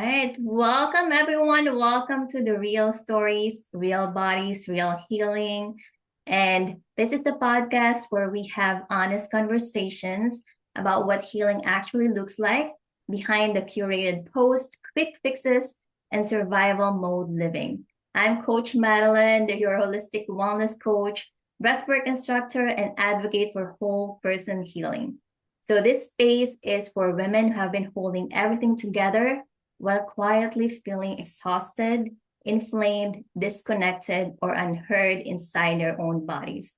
right. Welcome, everyone. Welcome to the Real Stories, Real Bodies, Real Healing. And this is the podcast where we have honest conversations about what healing actually looks like behind the curated post, quick fixes, and survival mode living. I'm Coach Madelaine, your holistic wellness coach, breathwork instructor, and advocate for whole person healing. So, this space is for women who have been holding everything together while quietly feeling exhausted, inflamed, disconnected, or unheard inside their own bodies.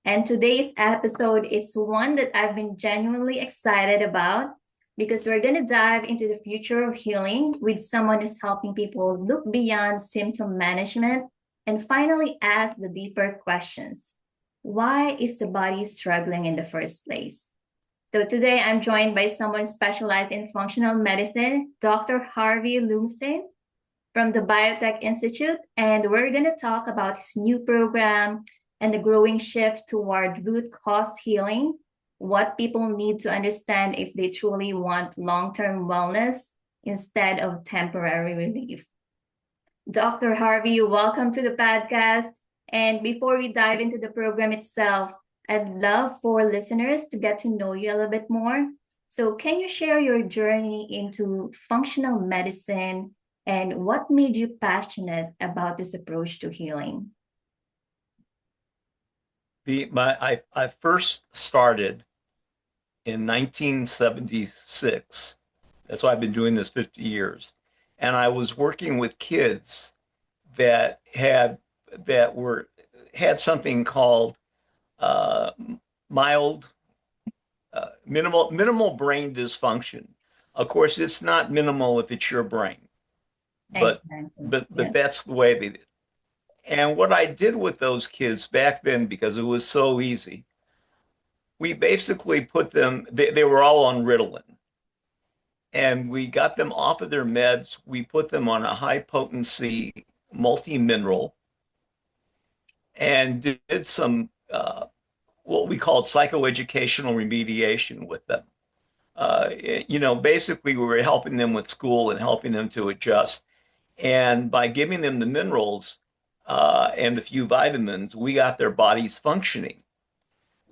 And today's episode is one that I've been genuinely excited about because we're going to dive into the future of healing with someone who's helping people look beyond symptom management and finally ask the deeper questions. Why is the body struggling in the first place? So today I'm joined by someone specialized in functional medicine, Dr. Harvey Loomstein from the Biotech Institute, and we're going to talk about his new program and the growing shift toward root cause healing, what people need to understand if they truly want long-term wellness instead of temporary relief. Dr. Harvey, welcome to the podcast. And before we dive into the program itself, I'd love for listeners to get to know you a little bit more. So, can you share your journey into functional medicine and what made you passionate about this approach to healing? I first started in 1976. That's why I've been doing this 50 years. And I was working with kids that had something called uh, mild minimal brain dysfunction. Of course, it's not minimal if it's your brain, but Exactly. but Yeah. that's the way they did. And what I did with those kids back then, because it was so easy, we basically put them, they were all on Ritalin, and we got them off of their meds. We put them on a high potency multi-mineral and did some what we called psychoeducational remediation with them. Basically, we were helping them with school and helping them to adjust. And by giving them the minerals and a few vitamins, we got their bodies functioning.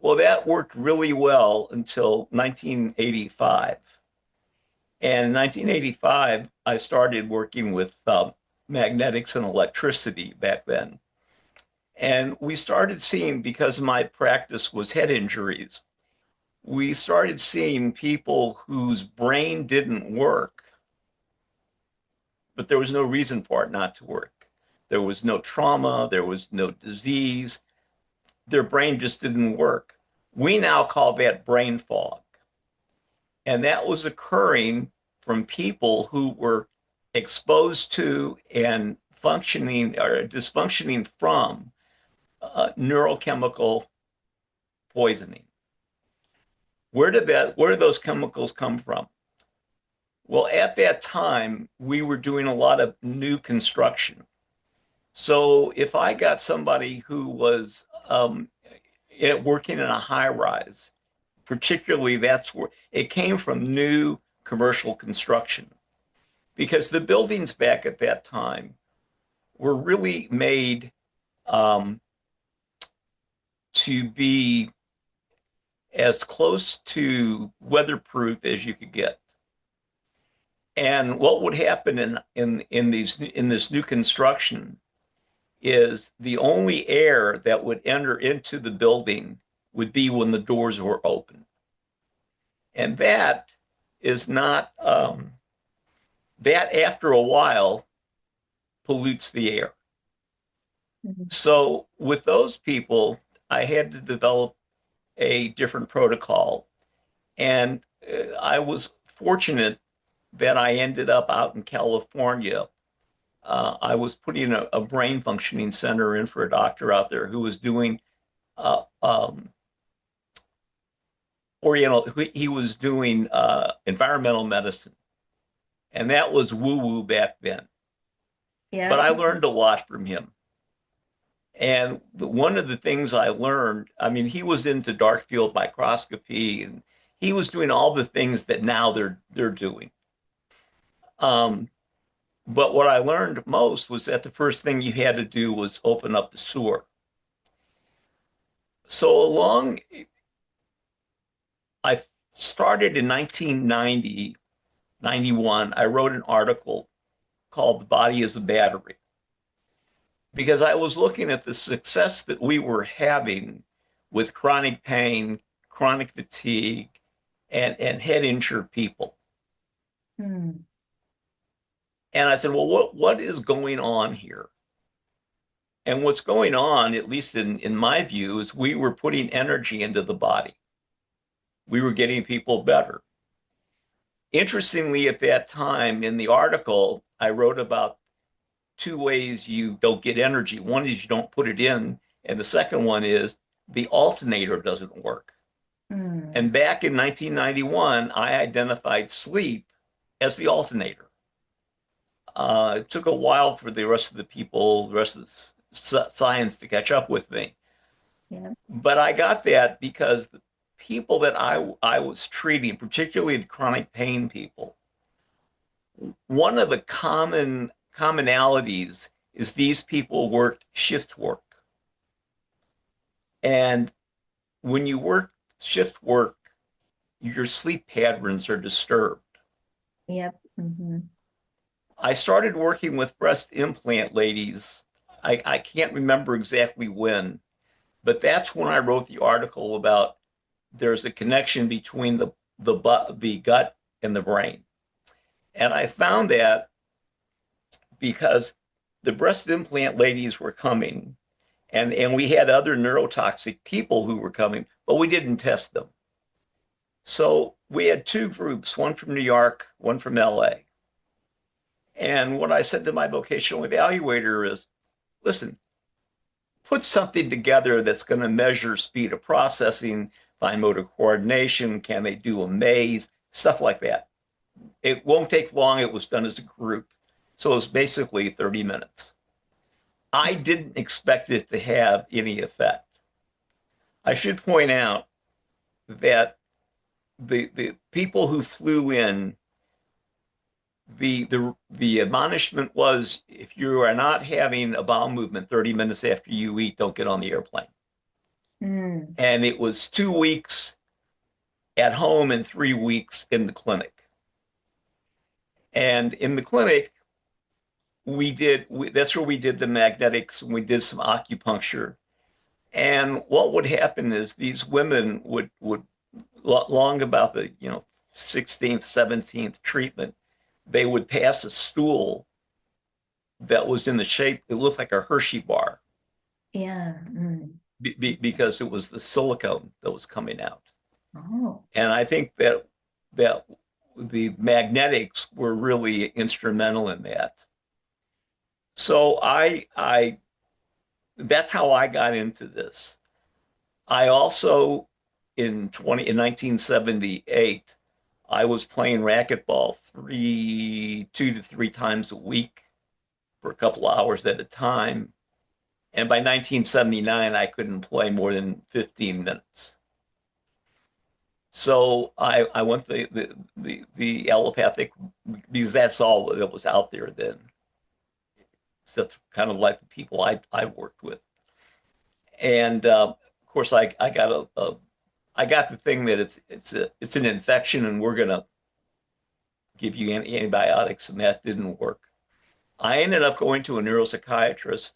Well, that worked really well until 1985. And in 1985, I started working with magnetics and electricity back then. And we started seeing, because my practice was head injuries, we started seeing people whose brain didn't work, but there was no reason for it not to work. There was no trauma, there was no disease. Their brain just didn't work. We now call that brain fog. And that was occurring from people who were exposed to and functioning or dysfunctioning from neurochemical poisoning. Where did those chemicals come from? Well, at that time, we were doing a lot of new construction. So if I got somebody who was working in a high rise, particularly that's where it came from, new commercial construction, because the buildings back at that time were really made um, to be as close to weatherproof as you could get. And what would happen in this new construction is the only air that would enter into the building would be when the doors were open. And that is not, that after a while pollutes the air. Mhm. So with those people, I had to develop a different protocol. And I was fortunate that I ended up out in California. I was putting a brain functioning center in for a doctor out there who was doing uh, um, he was doing environmental medicine. And that was woo woo back then. But Yeah. I learned a lot from him. And one of the things I learned, I mean, he was into dark field microscopy and he was doing all the things that now they're doing. Um, But what I learned most was that the first thing you had to do was open up the sewer. So I started in 1990, 91. I wrote an article called The Body is a Battery because I was looking at the success that we were having with chronic pain, chronic fatigue, and head injured people. Mm. And I said, well, what is going on here? And what's going on, at least in my view, is we were putting energy into the body. We were getting people better. Interestingly, at that time in the article, I wrote about two ways you don't get energy. One is you don't put it in, and the second one is the alternator doesn't work. Mm. And back in 1991, I identified sleep as the alternator. It took a while for the rest of the people, the rest of the science to catch up with me. Yeah. But I got that because the people that I was treating, particularly the chronic pain people, one of the commonalities is these people worked shift work. And when you work shift work, your sleep patterns are disturbed. Yep. Mm-hmm. I started working with breast implant ladies. I can't remember exactly when, but that's when I wrote the article about there's a connection between the gut and the brain. And I found that because the breast implant ladies were coming and we had other neurotoxic people who were coming, but we didn't test them. So we had two groups, one from New York, one from LA. And what I said to my vocational evaluator is, listen, put something together that's going to measure speed of processing, fine motor coordination, can they do a maze, stuff like that. It won't take long. It was done as a group. So it was basically 30 minutes. I didn't expect it to have any effect. I should point out that the people who flew in, the admonishment was if you are not having a bowel movement 30 minutes after you eat, don't get on the airplane. Mm. And it was 2 weeks at home and 3 weeks in the clinic. And in the clinic, that's where we did the magnetics and we did some acupuncture. And what would happen is these women would long about the 16th, 17th treatment, they would pass a stool that was in the shape, it looked like a Hershey bar Yeah. Mm. because it was the silicone that was coming out. Oh. And I think that the magnetics were really instrumental in that. So I that's how I got into this. I also in 1978, I was playing racquetball 2 to 3 times a week for a couple of hours at a time. And by 1979, I couldn't play more than 15 minutes. So I went the allopathic because that's all that was out there then. Except kind of like the people I worked with. And of course, I got I got the thing that it's an infection and we're gonna give you antibiotics, and that didn't work. I ended up going to a neuropsychiatrist,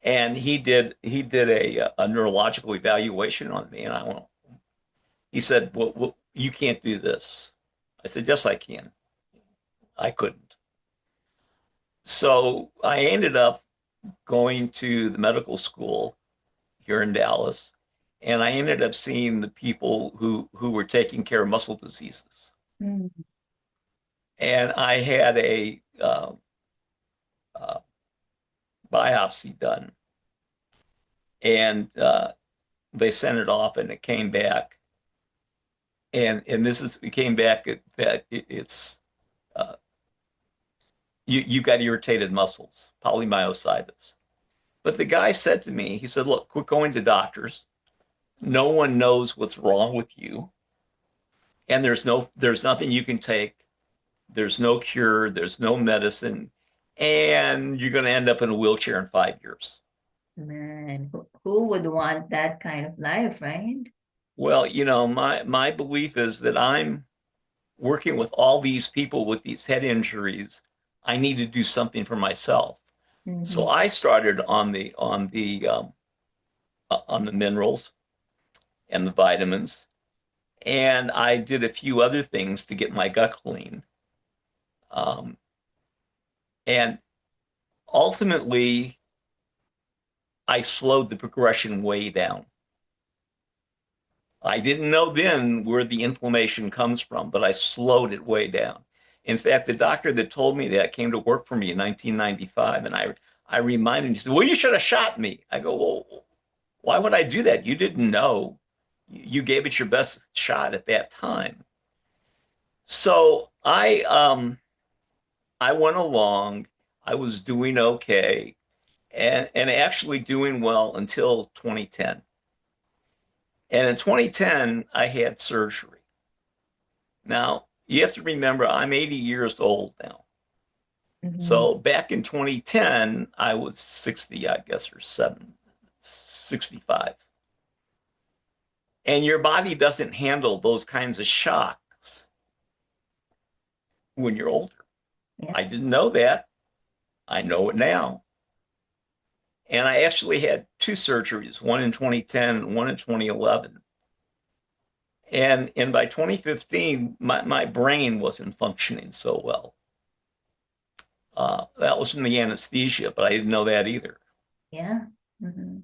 and he did a neurological evaluation on me, and I went. He said, well, you can't do this. I said, yes, I can. I couldn't. So I ended up going to the medical school here in Dallas, and I ended up seeing the people who were taking care of muscle diseases. Mm. And I had a uh, biopsy done, and they sent it off, and it came back, and it came back that it's uh, you got irritated muscles, polymyositis. But the guy said to me, he said, "Look, quit going to doctors. No one knows what's wrong with you, and there's nothing you can take. There's no cure, there's no medicine, and you're going to end up in a wheelchair in 5 years. Man, who would want that kind of life, right? Well, my belief is that I'm working with all these people with these head injuries. I need to do something for myself. So Mm-hmm. I started on the minerals and the vitamins, and I did a few other things to get my gut clean. Um, and ultimately, I slowed the progression way down. I didn't know then where the inflammation comes from, but I slowed it way down. In fact, the doctor that told me that came to work for me in 1995, and I reminded him, he said, "Well, you should have shot me." I go, "Well, why would I do that? You didn't know. You gave it your best shot at that time." So I went along. I was doing okay, and actually doing well until 2010. And in 2010, I had surgery. Now, you have to remember, I'm 80 years old now. Mm-hmm. So back in 2010, I was 60, I guess, or 65. And your body doesn't handle those kinds of shocks when you're older. Yeah. I didn't know that. I know it now. And I actually had two surgeries, one in 2010 and one in 2011. And by 2015, my brain wasn't functioning so well. That was from the anesthesia, but I didn't know that either. Yeah. Mm-hmm.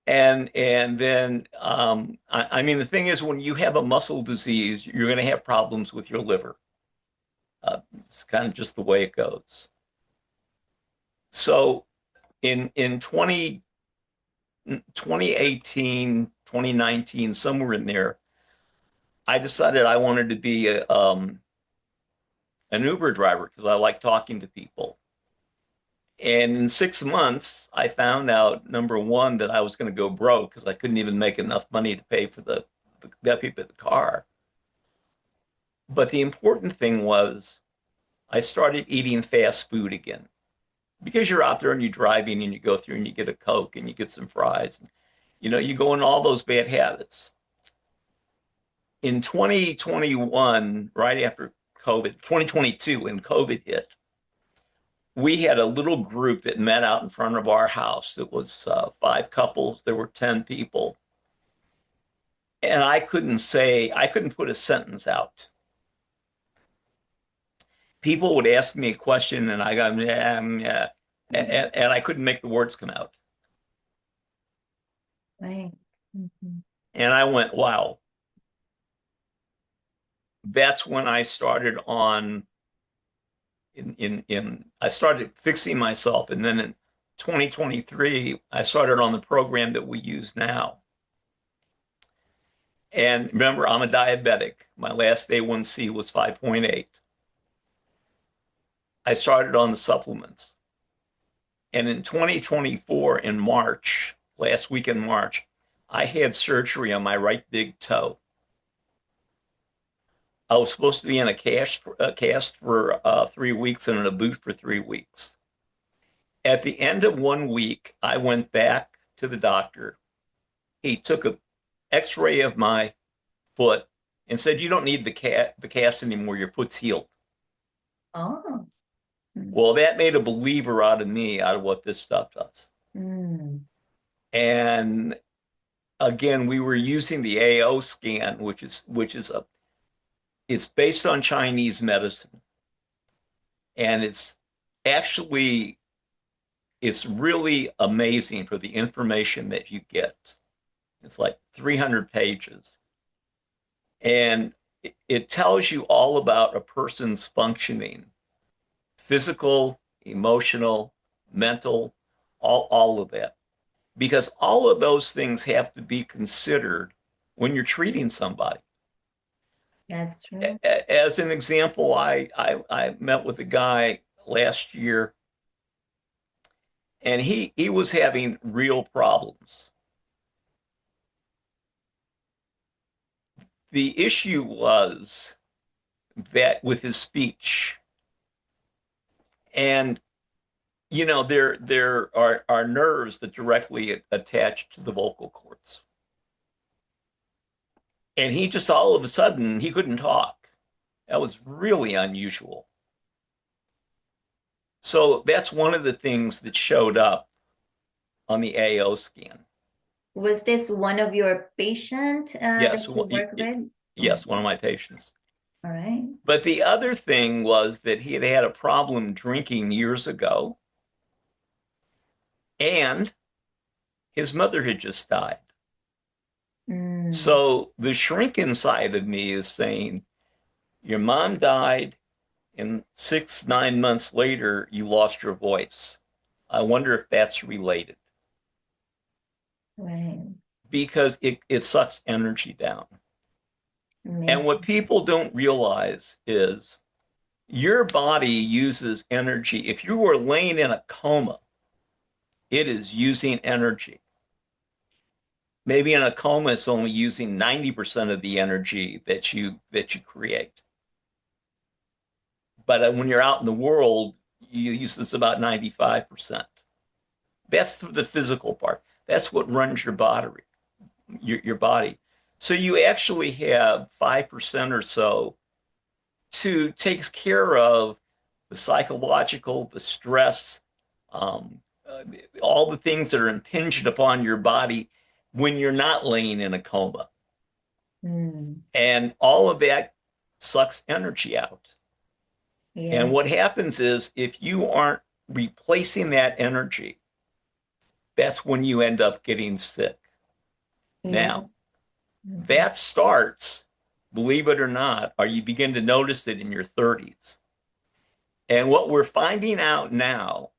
And then I mean the thing is when you have a muscle disease, you're going to have problems with your liver. It's kind of just the way it goes. So in 2018, 2019, somewhere in there, I decided I wanted to be an Uber driver because I like talking to people. And in 6 months, I found out, number one, that I was going to go broke because I couldn't even make enough money to pay for the people at the car. But the important thing was I started eating fast food again because you're out there and you're driving and you go through and you get a Coke and you get some fries. And, you go into all those bad habits. In 2021, right after COVID, 2022, when COVID hit, we had a little group that met out in front of our house. It was five couples. There were 10 people. And I couldn't put a sentence out. People would ask me a question and I got, yeah, yeah, and I couldn't make the words come out. Right. Mm-hmm. And I went, wow, that's when I started on I started fixing myself. And then in 2023, I started on the program that we use now. And remember, I'm a diabetic. My last A1C was 5.8. I started on the supplements. And in 2024, in March, last week in March, I had surgery on my right big toe. I was supposed to be in a cast for 3 weeks and in a boot for 3 weeks. At the end of 1 week, I went back to the doctor. He took an X-ray of my foot and said, "You don't need the cast anymore. Your foot's healed." Oh. Well, that made a believer out of me, out of what this stuff does. Mm. And again, we were using the AO scan, it's based on Chinese medicine, and actually it's really amazing for the information that you get. It's like 300 pages, and it tells you all about a person's functioning, physical, emotional, mental, all of that. Because all of those things have to be considered when you're treating somebody. That's true. As an example, I met with a guy last year, and he was having real problems. The issue was that with his speech. And there are nerves that directly attach to the vocal cords. And he just all of a sudden he couldn't talk. That was really unusual. So that's one of the things that showed up on the AO scan. Was this one of your patient Yes, that you work with? Oh, yes, one of my patients. all right. But the other thing was that he had had a problem drinking years ago, and his mother had just died. Mm, So the shrink inside of me is saying, your mom died, and 9 months later, you lost your voice. I wonder if that's related right. because it sucks energy down. And Makes what people don't realize is your body uses energy. If you were laying in a coma, it is using energy. Maybe in a coma, it's only using 90% of the energy that you create. But when you're out in the world, you use this about 95%. That's the physical part. That's what runs your body. So you actually have 5% or so to takes care of the psychological, the stress, um, uh, all the things that are impinged upon your body when you're not laying in a coma. mm, And all of that sucks energy out. And yeah. what happens is if you aren't replacing that energy, that's when you end up getting sick. Now, Yes. Mhm. that starts, believe it or not, or you begin to notice it in your 30s. And what we're finding out now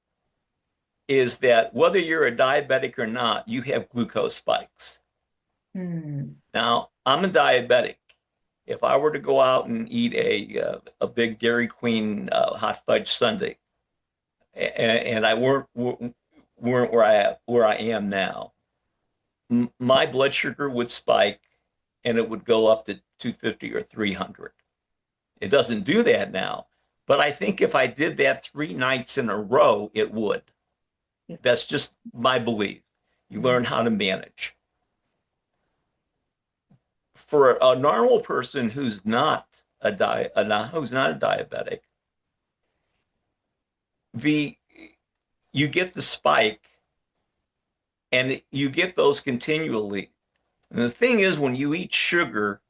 is that whether you're a diabetic or not, you have glucose spikes. Mm, Now, I'm a diabetic. If I were to go out and eat a big Dairy Queen hot fudge sundae, and I weren't where I am now, my blood sugar would spike, and it would go up to 250 or 300. It doesn't do that now, but I think if I did that 3 nights in a row, it would. yeah. That's just my belief. You Mm, learn how to manage. For a normal person who's not a diabetic, the you get the spike and you get those continually. And the thing is, when you eat sugar,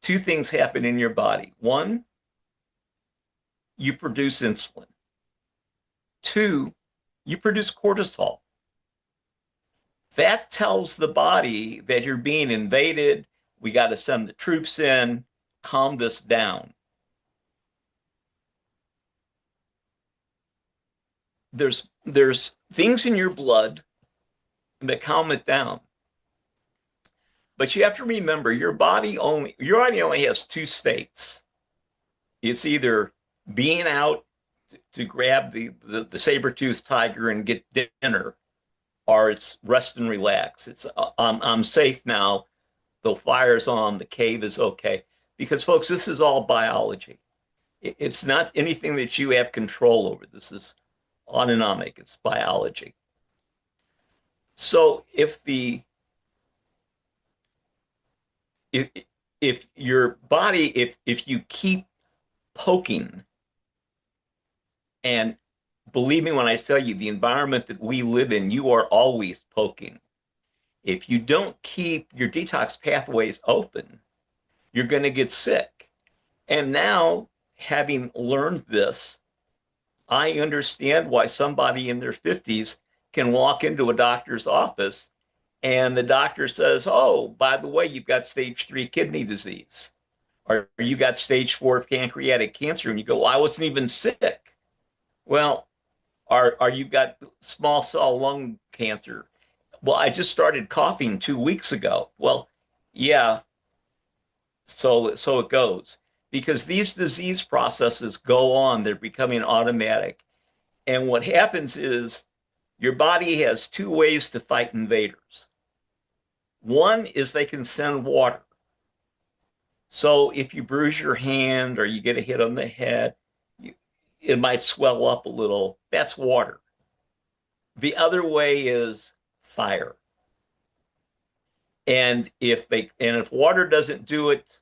two things happen in your body. One, you produce insulin. Two, you produce cortisol. That tells the body that you're being invaded. We got to send the troops in, calm this down. There's things in your blood that calm it down. But you have to remember your body only has two states. It's either being out to grab the saber-toothed tiger and get dinner, or it's rest and relax. It's I'm safe now. The fire's on, the cave is okay. Because folks, this is all biology. It's not anything that you have control over. This is autonomic. It's biology. So if if your body if you keep poking, and believe me when I tell you the environment that we live in, you are always poking. If you don't keep your detox pathways open, you're going to get sick. And now, having learned this, I understand why somebody in their 50s can walk into a doctor's office and the doctor says, "Oh, by the way, you've got stage 3 kidney disease, or you got stage 4 pancreatic cancer." And you go, "Well, I wasn't even sick." Well, are you got small cell lung cancer? Well, I just started coughing 2 weeks ago. Well, yeah, so it goes because these disease processes go on, they're becoming automatic. And what happens is your body has two ways to fight invaders. One is they can send water. So if you bruise your hand or you get a hit on the head, you, it might swell up a little. That's water. The other way is fire. And if water doesn't do it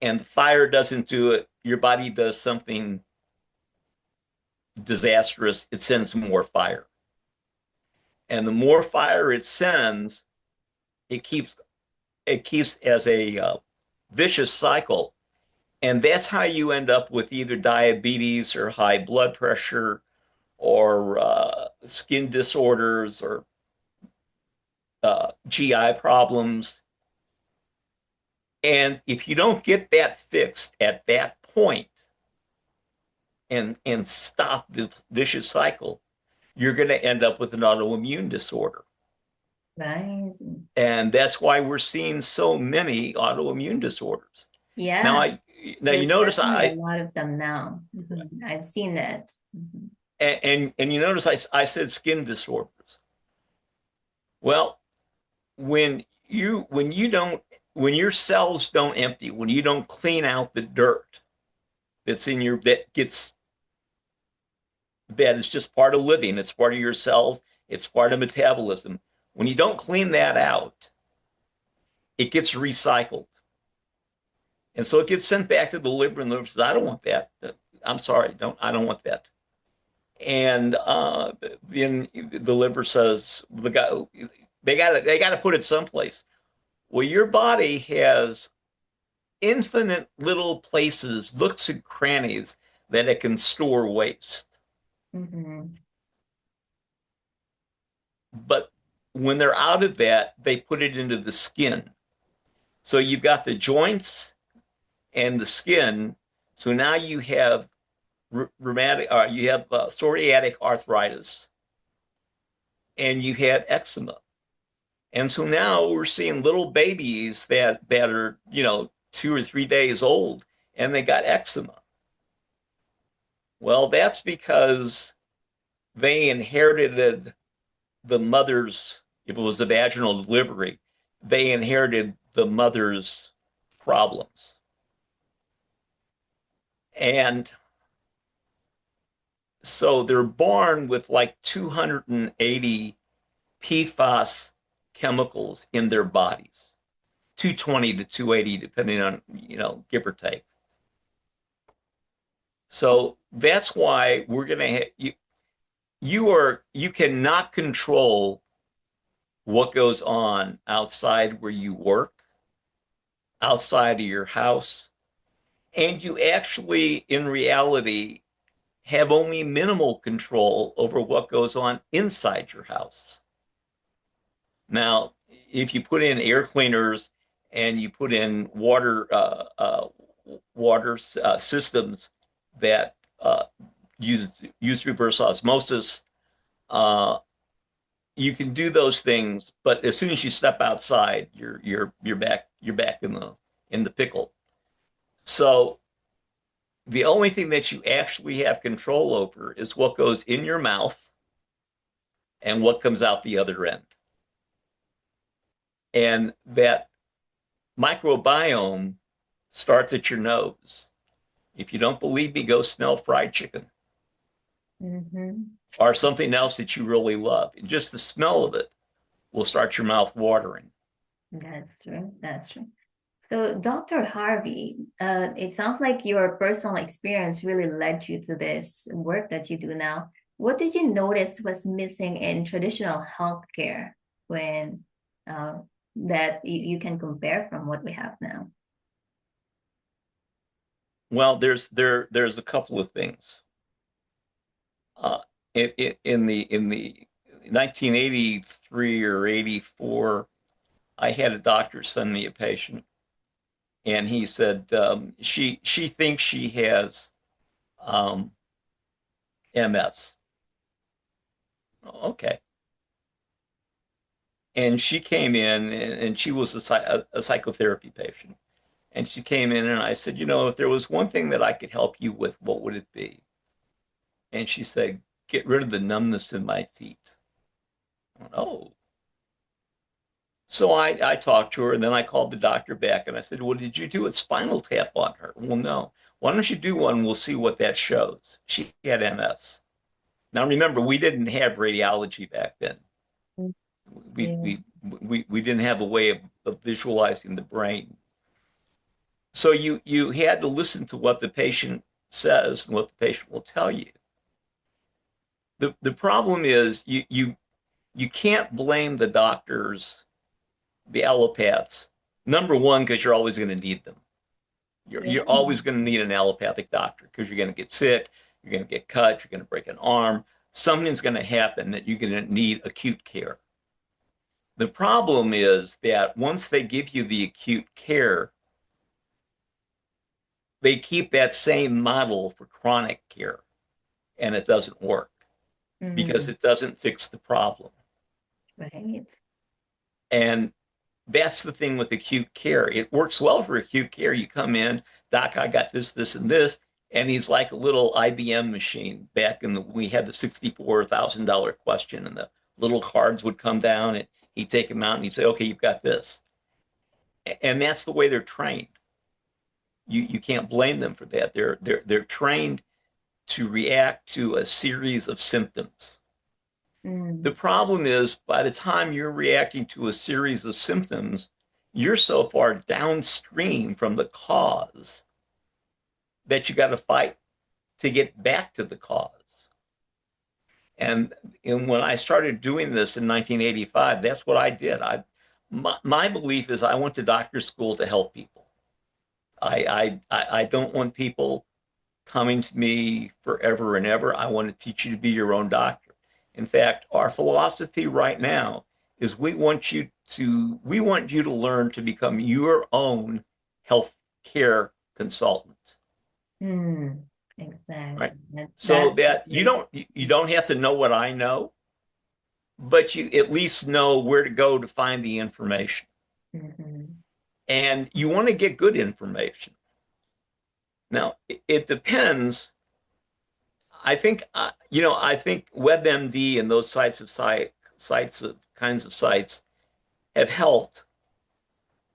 and fire doesn't do it, your body does something disastrous. It sends more fire. And the more fire it sends, it keeps as a vicious cycle. And that's how you end up with either diabetes or high blood pressure or skin disorders or GI problems. And if you don't get that fixed at that point and stop the vicious cycle, you're going to end up with an autoimmune disorder. Right. And that's why we're seeing so many autoimmune disorders. Now, Yeah. I now you There's notice definitely a lot of them now. I've seen that. and you notice I said skin disorders. Well, when your cells don't empty, when you don't clean out the dirt that's in your that is just part of living, it's part of your cells, it's part of metabolism. When you don't clean that out, it gets recycled. And so it gets sent back to the liver, and the liver says, I don't want that. I'm sorry, I don't want that. And then the liver says, they got to put it someplace. Well, your body has infinite little places, nooks and crannies that it can store waste. Mm-hmm. But when they're out of that, they put it into the skin. So you've got the joints and the skin. So now you have psoriatic arthritis, and you have eczema. And so now we're seeing little babies that are 2 or 3 days old, and they got eczema. Well, that's because they inherited the mother's, if it was a vaginal delivery, they inherited the mother's problems. And so they're born with like 280 PFAS chemicals in their bodies, 220 to 280, depending on, give or take. So that's why we're going to you cannot control what goes on outside where you work, outside of your house, and you actually, in reality, have only minimal control over what goes on inside your house. Now, if you put in air cleaners and you put in water systems that use reverse osmosis, uh, you can do those things, but as soon as you step outside, you're back in the pickle. So the only thing that you actually have control over is what goes in your mouth and what comes out the other end. And that microbiome starts at your nose. If you don't believe me, go smell fried chicken Mm-hmm. or something else that you really love. And just the smell of it will start your mouth watering. That's true. That's true. So, Dr. Harvey, it sounds like your personal experience really led you to this work that you do now. What did you notice was missing in traditional healthcare when uh, that you can compare from what we have now? Well, there's a couple of things. Uh, in the 1983 or 84, I had a doctor send me a patient, and he said she thinks she has um, MS. Okay, and she came in, and she was a psychotherapy patient, and she came in, and I said, if there was one thing that I could help you with, what would it be? And she said, get rid of the numbness in my feet. I went, oh. So I talked to her, and then I called the doctor back and I said, well, did you do a spinal tap on her? Well, no. Why don't you do one? We'll see what that shows. She had MS. Now, remember, we didn't have radiology back then. We, Yeah. we, we didn't have a way of visualizing the brain. So you had to listen to what the patient says and what the patient will tell you. The problem is you can't blame the doctors, the allopaths. Number one, because you're always going to need them. You're Yeah. always going to need an allopathic doctor because you're going to get sick, you're going to get cut, you're going to break an arm. Something's going to happen that you're going to need acute care. The problem is that once they give you the acute care, they keep that same model for chronic care, and it doesn't work because Mm, it doesn't fix the problem. right. And that's the thing with acute care. It works well for acute care. You come in, doc, I got this, this, and this. And he's like a little IBM machine. Back in we had the $64,000 question, and the little cards would come down, and he'd take them out and he'd say, okay, you've got this. And that's the way they're trained. You can't blame them for that. They're trained to react to a series of symptoms. The Mm, problem is by the time you're reacting to a series of symptoms, you're so far downstream from the cause that you got to fight to get back to the cause. And when I started doing this in 1985, that's what I did. My belief is I went to doctor school to help people. I don't want people coming to me forever and ever. I want to teach you to be your own doctor. In fact, our philosophy right now is we want you to learn to become your own health care consultant, mm, right? exactly. So That's that you great. don't you don't have to know what I know, but you at least know where to go to find the information. Mhm. And you want to get good information. Now, it depends. I think WebMD and those sites of kinds of sites have helped.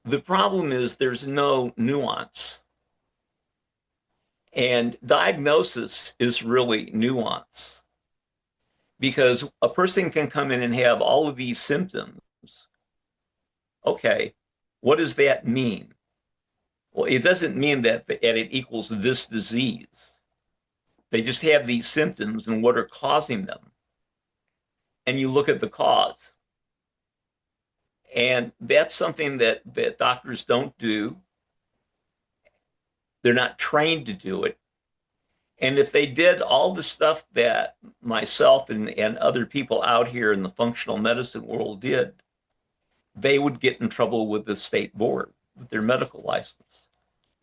The problem is there's no nuance, and diagnosis is really nuance because a person can come in and have all of these symptoms. Okay, what does that mean? Well, it doesn't mean that it equals this disease. They just have these symptoms and what are causing them. And you look at the cause. And that's something that doctors don't do. They're not trained to do it. And if they did all the stuff that myself and other people out here in the functional medicine world did, they would get in trouble with the state board with their medical license.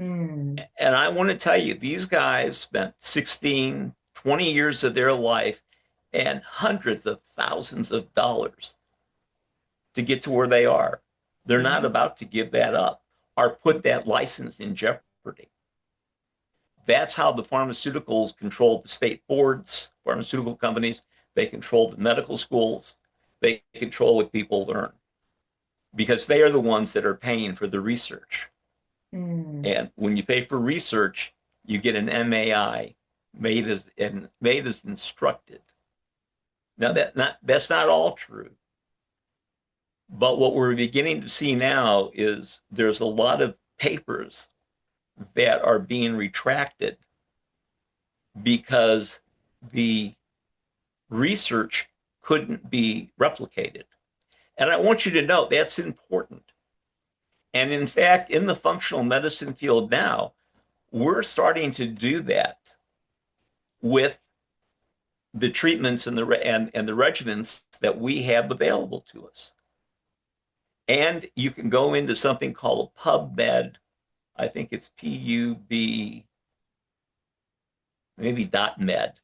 Mm, And I want to tell you, these guys spent 16, 20 years of their life and hundreds of thousands of dollars to get to where they are. They're yeah. not about to give that up or put that license in jeopardy. That's how the pharmaceuticals control the state boards, pharmaceutical companies. They control the medical schools. They control what people learn because they are the ones that are paying for the research. Mm, And when you pay for research, you get an MAI made as instructed. Now that's not all true. But what we're beginning to see now is there's a lot of papers that are being retracted because the research couldn't be replicated. And I want you to know that's important. And in fact, in the functional medicine field now, we're starting to do that with the treatments and the regimens that we have available to us. And you can go into something called PubMed. I think it's PUB, maybe .med.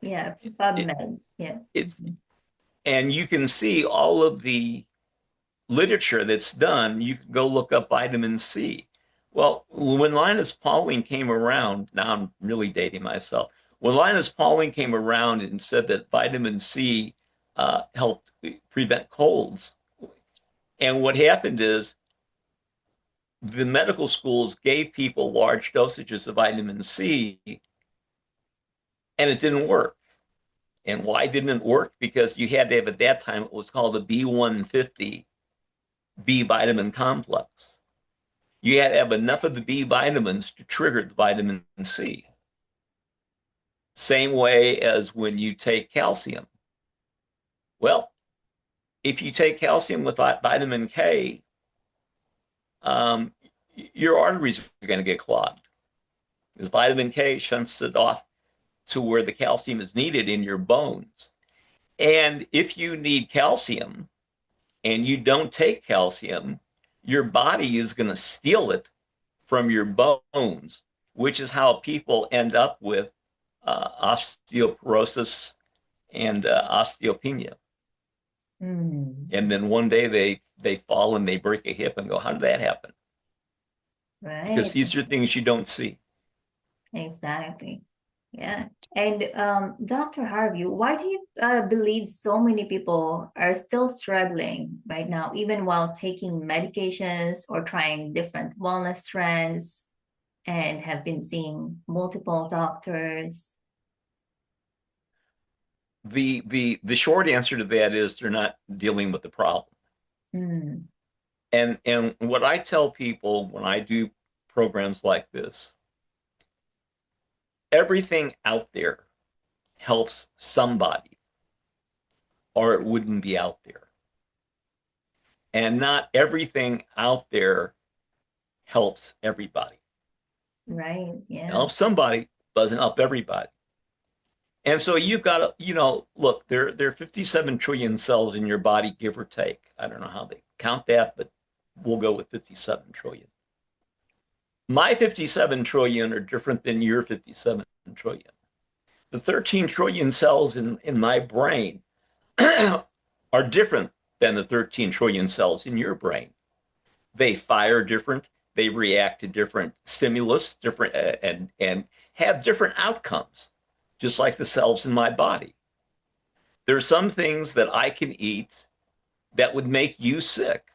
yeah, It, PubMed. Yeah. it's and you can see all of the literature that's done. You can go look up vitamin C. Well, when Linus Pauling came around, now I'm really dating myself. When Linus Pauling came around and said that vitamin C helped prevent colds, And what happened is the medical schools gave people large dosages of vitamin C and it didn't work. And why didn't it work? Because you had to have, at that time, what was called a B150 B vitamin complex. You had to have enough of the B vitamins to trigger the vitamin C. Same way as when you take calcium. Well, if you take calcium with vitamin K, um, your arteries are going to get clogged because vitamin K shunts it off to where the calcium is needed in your bones. And if you need calcium and you don't take calcium, your body is going to steal it from your bones, which is how people end up with osteoporosis and osteopenia. Mm, And then one day they fall and they break a hip and go, how did that happen? Because right. these are things you don't see. Exactly. Yeah. And Dr. Harvey, why do you believe so many people are still struggling right now, even while taking medications or trying different wellness trends and have been seeing multiple doctors? The short answer to that is they're not dealing with the problem. Mm, And what I tell people when I do programs like this, everything out there helps somebody, or it wouldn't be out there. And not everything out there helps everybody. right. It Yeah. helps somebody, doesn't help everybody. And so you've got to, look, there are 57 trillion cells in your body, give or take. I don't know how they count that, but we'll go with 57 trillion. My 57 trillion are different than your 57 trillion. The 13 trillion cells in my brain are different than the 13 trillion cells in your brain. They fire different, they react to different stimulus, different and have different outcomes, just like the cells in my body. There are some things that I can eat that would make you sick.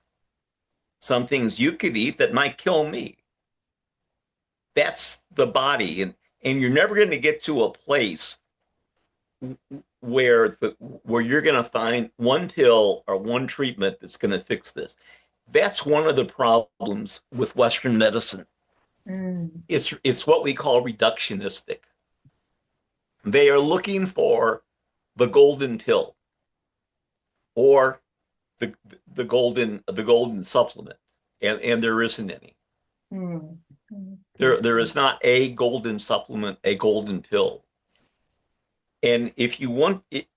Some things you could eat that might kill me. That's the body. And you're never going to get to a place where you're going to find one pill or one treatment that's going to fix this. That's one of the problems with Western medicine. Mm, It's what we call reductionistic. They are looking for the golden pill or the the golden supplement, and there isn't any. mm, mm, There is not a golden supplement, a golden pill. And if you want it,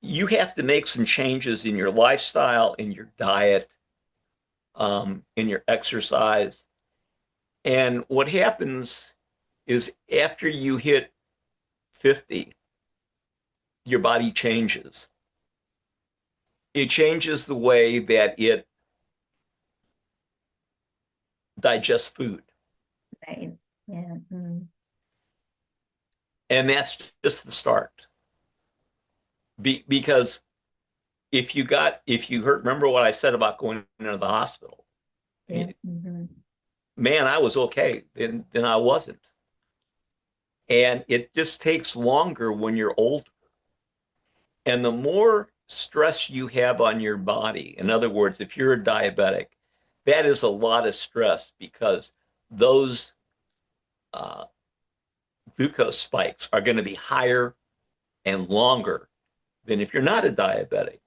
you have to make some changes in your lifestyle, in your diet, in your exercise. And what happens is after you hit 50, your body changes. It changes the way that it digests food. right. Yeah. Mm, And that's just the start. Because if you heard, remember what I said about going into the hospital. yeah. Mhm. Man, I was okay. Then I wasn't. And it just takes longer when you're older. And the more stress you have on your body, in other words, if you're a diabetic, that is a lot of stress because those uh, glucose spikes are going to be higher and longer than if you're not a diabetic.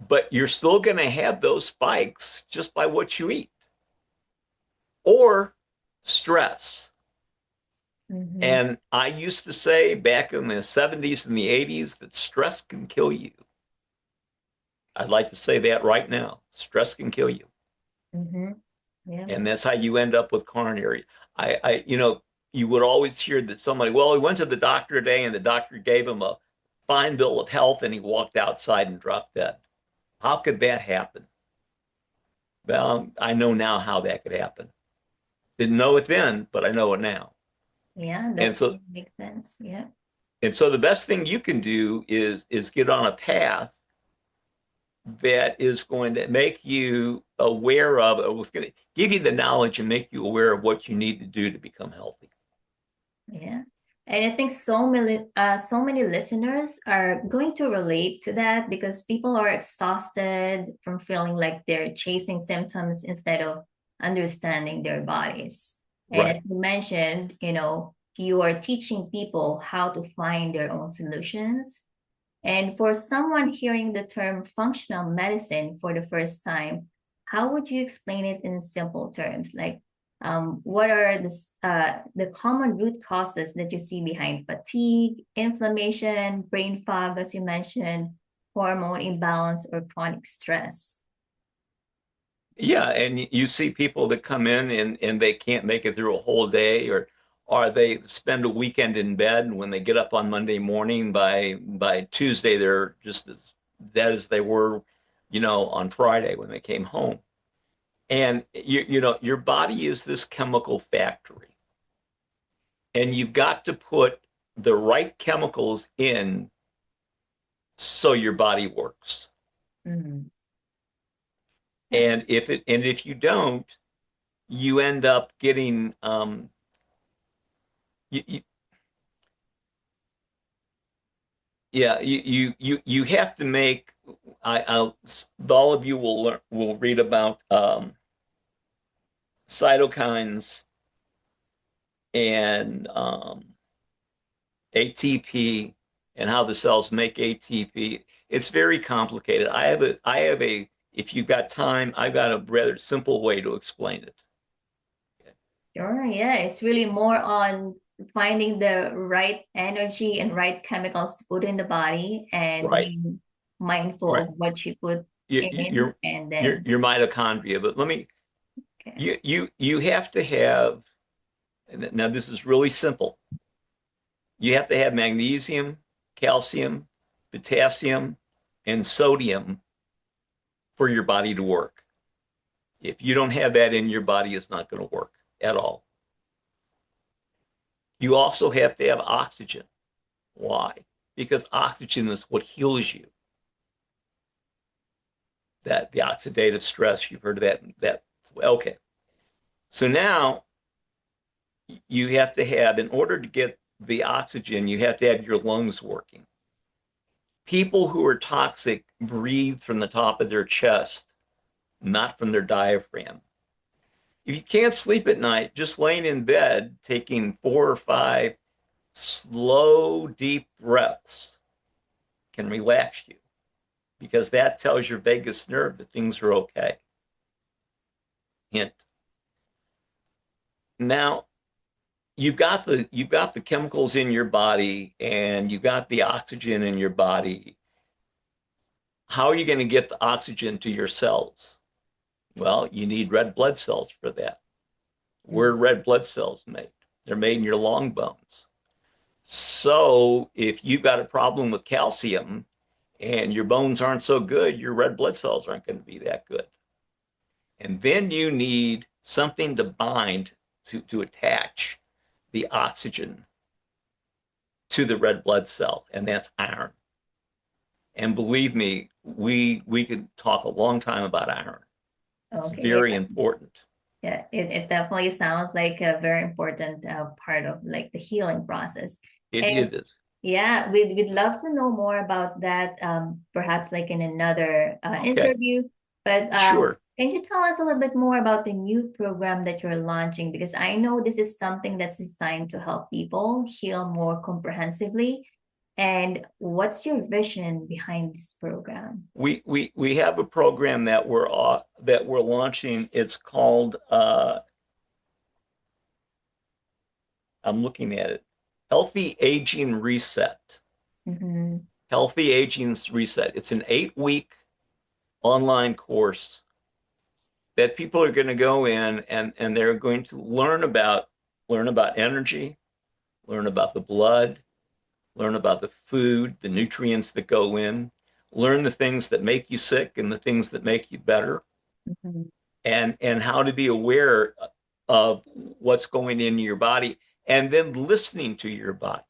But you're still going to have those spikes just by what you eat or stress. Mhm. And I used to say back in the 70s and the 80s that stress can kill you. I'd like to say that right now. Stress can kill you. Mhm. Yeah. And that's how you end up with coronary. You would always hear that somebody, well, he went to the doctor today and the doctor gave him a fine bill of health and he walked outside and dropped dead. How could that happen? Well, I know now how that could happen. Didn't know it then, but I know it now. Yeah, And that so makes sense. Yeah. and so the best thing you can do is get on a path that is going to make you aware of, or was going to give you the knowledge and make you aware of what you need to do to become healthy. Yeah. And I think so many listeners are going to relate to that because people are exhausted from feeling like they're chasing symptoms instead of understanding their bodies. And as Right. you mentioned, you are teaching people how to find their own solutions. And for someone hearing the term functional medicine for the first time, how would you explain it in simple terms? Like, what are the common root causes that you see behind fatigue, inflammation, brain fog, as you mentioned, hormone imbalance, or chronic stress? Yeah, and you see people that come in and they can't make it through a whole day, or they spend a weekend in bed, and when they get up on Monday morning, by Tuesday they're just as dead as they were, on Friday when they came home. And your body is this chemical factory, and you've got to put the right chemicals in so your body works. Mhm. Yeah. And if you don't, you end up getting you, yeah, you have to make. I all of you will read about cytokines and ATP and how the cells make ATP. It's very complicated. I have a if you've got time, I've got a rather simple way to explain it. Sure, yeah, it's really more on finding the right energy and right chemicals to put in the body and Right, being mindful right. of what you put You, in you- and your then your mitochondria. But okay. you have to have. Now this is really simple. You have to have magnesium, calcium, potassium, and sodium for your body to work. If you don't have that in your body, it's not going to work at all. You also have to have oxygen. Why? Because oxygen is what heals you. That the oxidative stress, you've heard of that. Okay. So now you have to have, in order to get the oxygen, you have to have your lungs working. People who are toxic breathe from the top of their chest, not from their diaphragm. If you can't sleep at night, just laying in bed, taking 4 or 5 slow, deep breaths can relax you because that tells your vagus nerve that things are okay. Hint. Now, you've got the chemicals in your body and you've got the oxygen in your body. How are you going to get the oxygen to your cells? Well, you need red blood cells for that. Where are red blood cells made? They're made in your long bones. So if you've got a problem with calcium and your bones aren't so good, your red blood cells aren't going to be that good. And then you need something to bind to attach the oxygen to the red blood cell, and that's iron. And believe me, we could talk a long time about iron. It's Okay, very yeah. important. Yeah, it definitely sounds like a very important part of like the healing process. It And is. yeah, we'd love to know more about that, perhaps like in another Okay, interview. But sure. can you tell us a little bit more about the new program that you're launching? Because I know this is something that's designed to help people heal more comprehensively. And what's your vision behind this program? We have a program that we're launching. It's called I'm looking at it. Healthy Aging Reset. Mm-hmm. Healthy Aging Reset. It's an 8 week online course that people are going to go in and they're going to learn about energy, learn about the blood, learn about the food, the nutrients that go in, learn the things that make you sick and the things that make you better, Mm-hmm. and how to be aware of what's going into your body and then listening to your body.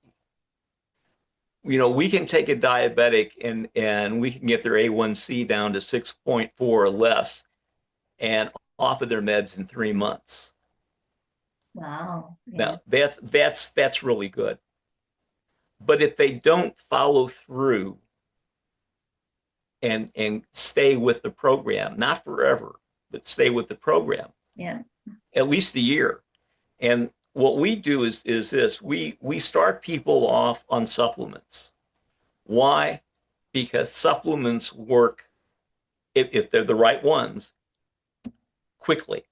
we can take a diabetic and we can get their A1C down to 6.4 or less and off of their meds in 3 months. Wow. Yeah. Now, that's really good. But if they don't follow through and stay with the program, not forever, but stay with the program, Yeah. at least a year. And what we do is this: we start people off on supplements. Why? Because supplements work if they're the right ones quickly.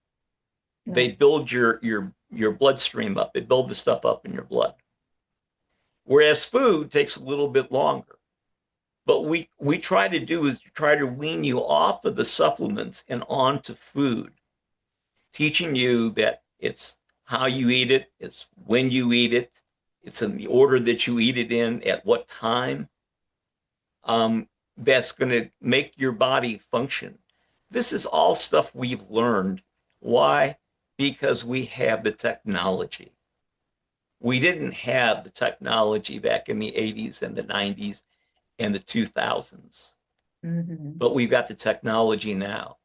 They Right. build your bloodstream up. They build the stuff up in your blood. Whereas food takes a little bit longer. But we try to do is try to wean you off of the supplements and onto food, teaching you that it's how you eat it, it's when you eat it, it's in the order that you eat it in, at what time. That's going to make your body function. This is all stuff we've learned. Why? Because we have the technology. We didn't have the technology back in the 80s and the 90s and the 2000s, Mm-hmm. but we've got the technology now.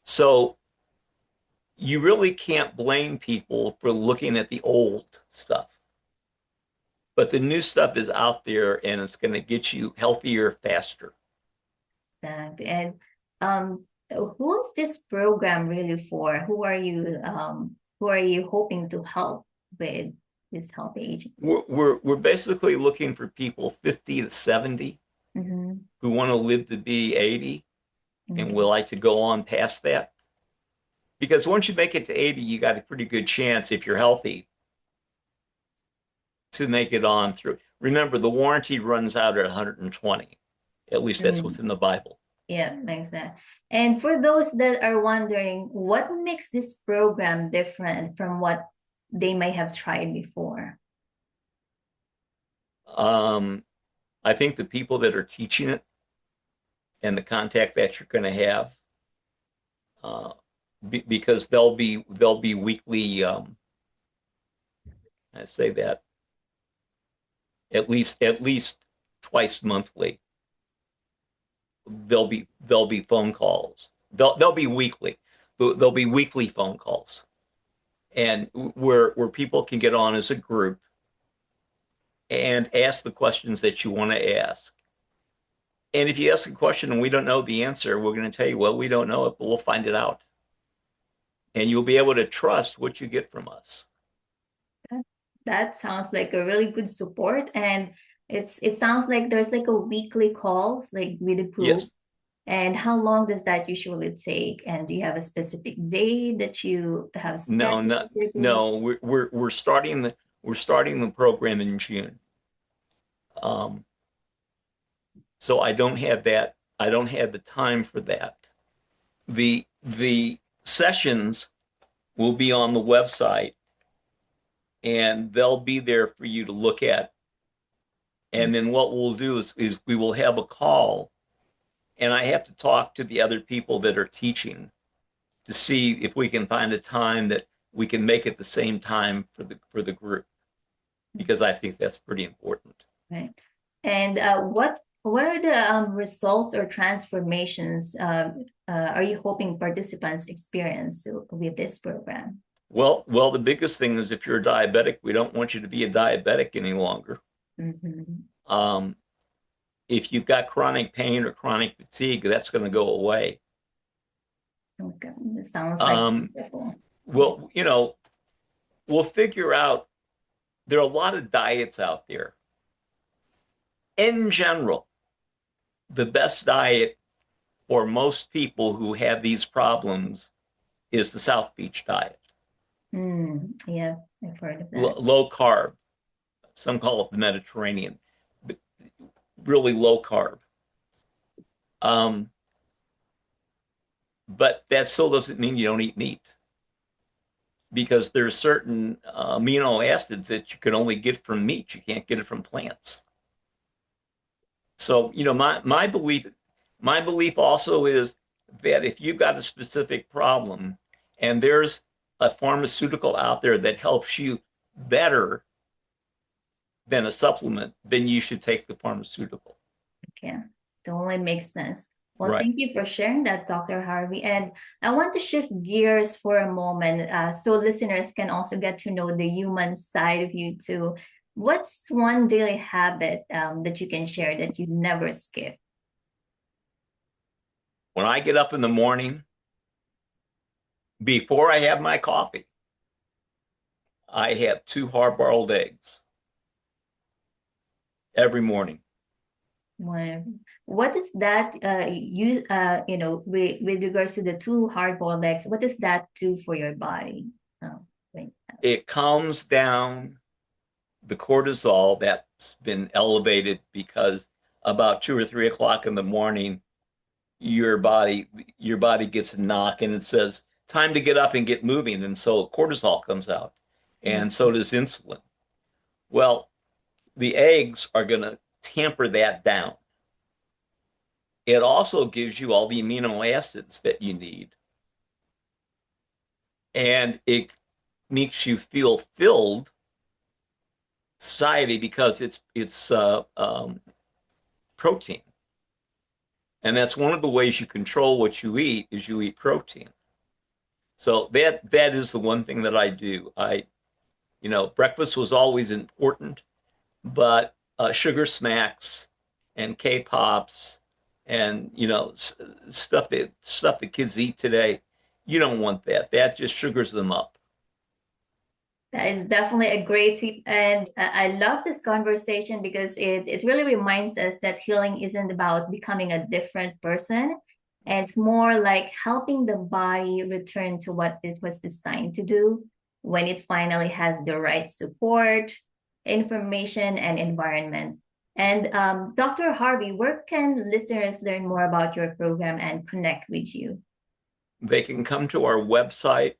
So you really can't blame people for looking at the old stuff. But the new stuff is out there and it's going to get you healthier faster. And who is this program really for? Who are you hoping to help with this healthy aging? We're basically looking for people 50 to 70 Mm-hmm. who want to live to be 80 and Okay. would like to go on past that. Because once you make it to 80, you got a pretty good chance, if you're healthy, to make it on through. Remember, the warranty runs out at 120. At least that's Mm, what's in the Bible. yeah, makes sense. And for those that are wondering, what makes this program different from what they may have tried before? Um, I think the people that are teaching it and the contact that you're going to have, uh, because they'll be weekly. I say that at least twice monthly. There'll be phone calls. They'll be weekly. There'll be weekly phone calls, and where people can get on as a group and ask the questions that you want to ask. And if you ask a question and we don't know the answer, we're going to tell you, well, we don't know it, but we'll find it out. And you'll be able to trust what you get from us. That sounds like a really good support, and it sounds like there's like a weekly calls like with the group. Yes. And how long does that usually take? And do you have a specific day that you have No, scheduled no, for the group? no. We're starting the program in June. Um, so I don't have that. I don't have the time for that. The sessions will be on the website and they'll be there for you to look at. And then what we'll do is we will have a call and I have to talk to the other people that are teaching to see if we can find a time that we can make it the same time for the group because I think that's pretty important. Right. And what are the results or transformations are you hoping participants experience with this program? Well, the biggest thing is if you're a diabetic, we don't want you to be a diabetic any longer. Mm-hmm. Um, if you've got chronic pain or chronic fatigue, that's going to go away. Okay. It sounds like Um, wonderful. well, we'll figure out there are a lot of diets out there. In general, the best diet for most people who have these problems is the South Beach diet. Yeah, I've heard of that. Low carb. Some call it the Mediterranean, but really low carb. Um, but that still doesn't mean you don't eat meat because there's certain amino acids that you can only get from meat. You can't get it from plants. So, my belief also is that if you've got a specific problem and there's a pharmaceutical out there that helps you better than a supplement, then you should take the pharmaceutical. Okay, totally makes sense. Well, Right. thank you for sharing that, Dr. Harvey. And I want to shift gears for a moment so listeners can also get to know the human side of you too. What's one daily habit that you can share that you never skip? When I get up in the morning, before I have my coffee, I have two hard-boiled eggs every morning. One, what is that with regards to the two hard-boiled eggs, what does that do for your body? Oh, wait. It calms down the cortisol that's been elevated because about 2 or 3 o'clock in the morning, your body gets a knock and it says, time to get up and get moving. And so cortisol comes out, and so does insulin. Well, the eggs are going to tamper that down. It also gives you all the amino acids that you need. And it makes you feel filled satiety because it's protein. And that's one of the ways you control what you eat is you eat protein. So that is the one thing that I do. Breakfast was always important, but sugar smacks and K-pops and stuff that kids eat today, you don't want that. That just sugars them up. That is definitely a great tip. And I love this conversation because it really reminds us that healing isn't about becoming a different person. It's more like helping the body return to what it was designed to do when it finally has the right support, information, and environment. And Dr. Harvey, where can listeners learn more about your program and connect with you? They can come to our website,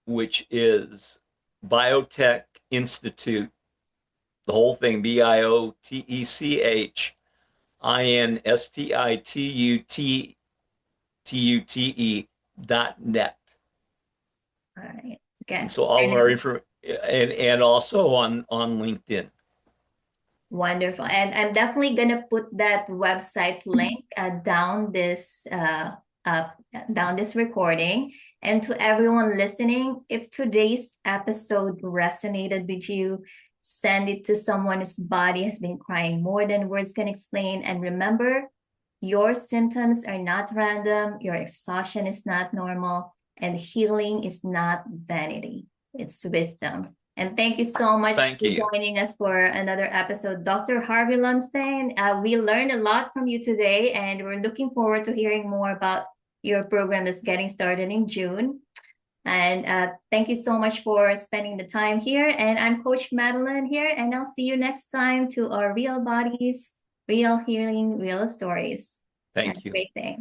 which is Biotech Institute, the whole thing, BIOTECHINSTITUTE.net. All right. And Again, so all of our info and also on LinkedIn. wonderful. And I'm definitely gonna put that website link down this recording. And to everyone listening, if today's episode resonated with you, send it to someone whose body has been crying more than words can explain. And remember, your symptoms are not random, your exhaustion is not normal, and healing is not vanity, it's wisdom. And thank you so much Thank for you. joining us for another episode, Dr. Harvey Loomstein. We learned a lot from you today, and we're looking forward to hearing more about your program that's getting started in June. And thank you so much for spending the time here. And I'm Coach Madelaine here, and I'll see you next time to our Real Bodies, Real Healing, Real Stories. Have Thank a you. great day.